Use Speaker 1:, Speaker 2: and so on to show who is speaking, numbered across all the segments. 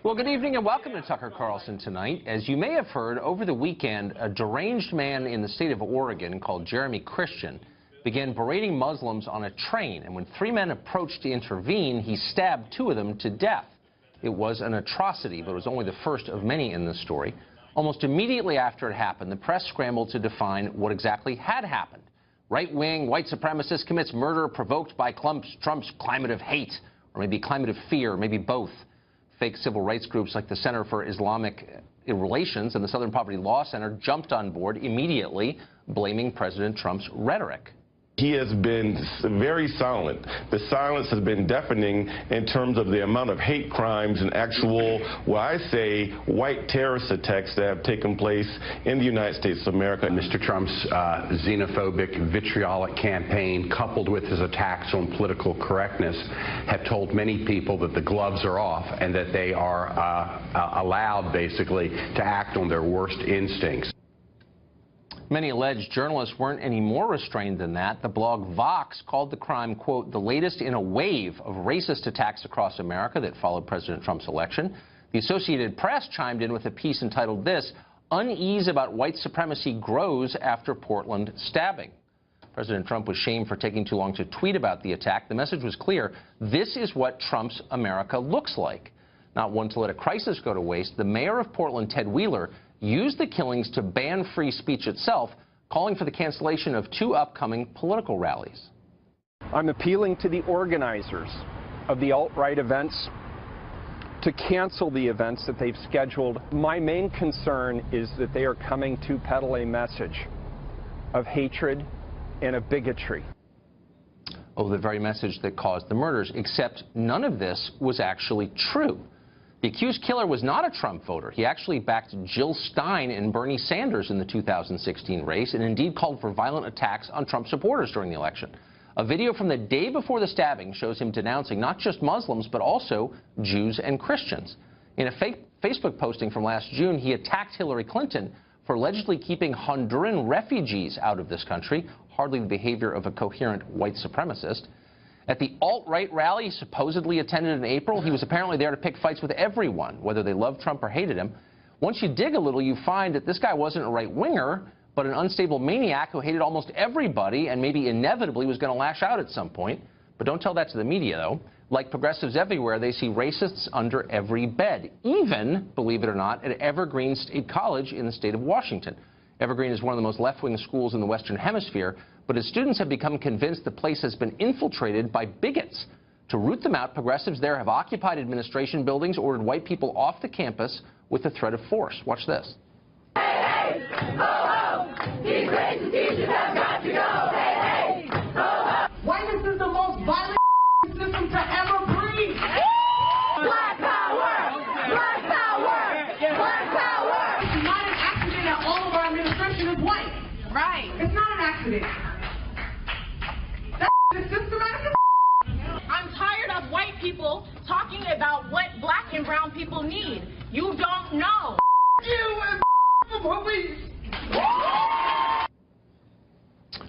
Speaker 1: Well, good evening and welcome to Tucker Carlson tonight. As you may have heard, over the weekend, a deranged man in the state of Oregon called Jeremy Christian began berating Muslims on a train, and when three men approached to intervene, he stabbed two of them to death. It was an atrocity, but it was only the first of many in this story. Almost immediately after it happened, the press scrambled to define what exactly had happened. Right-wing white supremacist commits murder provoked by Trump's climate of hate, or maybe climate of fear, or maybe both. Fake civil rights groups like the Center for Islamic Relations and the Southern Poverty Law Center jumped on board immediately, blaming President Trump's rhetoric.
Speaker 2: He has been very silent. The silence has been deafening in terms of the amount of hate crimes and actual, what I say, white terrorist attacks that have taken place in the United States of America.
Speaker 3: Mr. Trump's xenophobic, vitriolic campaign, coupled with his attacks on political correctness, have told many people that the gloves are off and that they are allowed, basically, to act on their worst instincts.
Speaker 1: Many alleged journalists weren't any more restrained than that. The blog Vox called the crime, quote, the latest in a wave of racist attacks across America that followed President Trump's election. The Associated Press chimed in with a piece entitled this, Unease about white supremacy grows after Portland stabbing. President Trump was shamed for taking too long to tweet about the attack. The message was clear. This is what Trump's America looks like. Not one to let a crisis go to waste, the mayor of Portland, Ted Wheeler, used the killings to ban free speech itself, calling for the cancellation of two upcoming political rallies.
Speaker 4: I'm appealing to the organizers of the alt-right events to cancel the events that they've scheduled. My main concern is that they are coming to peddle a message of hatred and of bigotry.
Speaker 1: Oh, the very message that caused the murders, except none of this was actually true. The accused killer was not a Trump voter. He actually backed Jill Stein and Bernie Sanders in the 2016 race and indeed called for violent attacks on Trump supporters during the election. A video from the day before the stabbing shows him denouncing not just Muslims but also Jews and Christians. In a Facebook posting from last June, he attacked Hillary Clinton for allegedly keeping Honduran refugees out of this country, hardly the behavior of a coherent white supremacist. At the alt-right rally he supposedly attended in April, he was apparently there to pick fights with everyone, whether they loved Trump or hated him. Once you dig a little, you find that this guy wasn't a right-winger, but an unstable maniac who hated almost everybody and maybe inevitably was going to lash out at some point. But don't tell that to the media, though. Like progressives everywhere, they see racists under every bed, even, believe it or not, at Evergreen State College in the state of Washington. Evergreen is one of the most left-wing schools in the Western Hemisphere, but as students have become convinced the place has been infiltrated by bigots. To root them out, progressives there have occupied administration buildings, ordered white people off the campus with the threat of force. Watch this.
Speaker 5: Hey, hey, ho, ho. These racist teachers have got to go. Hey, hey, ho, ho.
Speaker 6: Whiteness is the most violent system to ever breathe.
Speaker 5: Black power! Black power! Black power!
Speaker 6: It's not an accident that all of our administration is white.
Speaker 5: Right.
Speaker 6: It's not an accident. That's systematic.
Speaker 7: I'm tired of white people talking about what black and brown people need. You don't know.
Speaker 6: You and the police.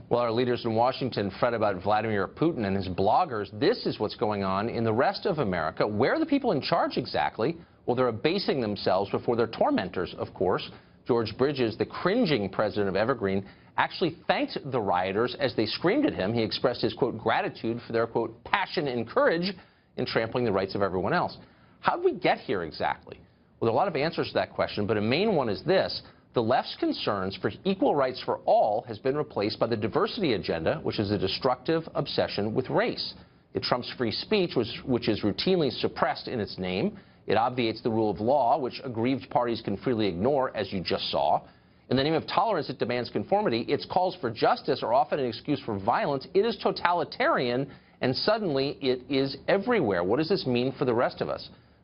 Speaker 1: While our leaders in Washington fret about Vladimir Putin and his bloggers, this is what's going on in the rest of America. Where are the people in charge exactly? Well, they're abasing themselves before their tormentors, of course. George Bridges, the cringing president of Evergreen, actually thanked the rioters as they screamed at him. He expressed his, quote, gratitude for their, quote, passion and courage in trampling the rights of everyone else. How did we get here exactly? Well, there are a lot of answers to that question, but a main one is this. The left's concerns for equal rights for all has been replaced by the diversity agenda, which is a destructive obsession with race. It trumps free speech, which is routinely suppressed in its name. It obviates the rule of law, which aggrieved parties can freely ignore, as you just saw. In the name of tolerance, it demands conformity. Its calls for justice are often an excuse for violence. It is totalitarian, and suddenly it is everywhere. What does this mean for the rest of us?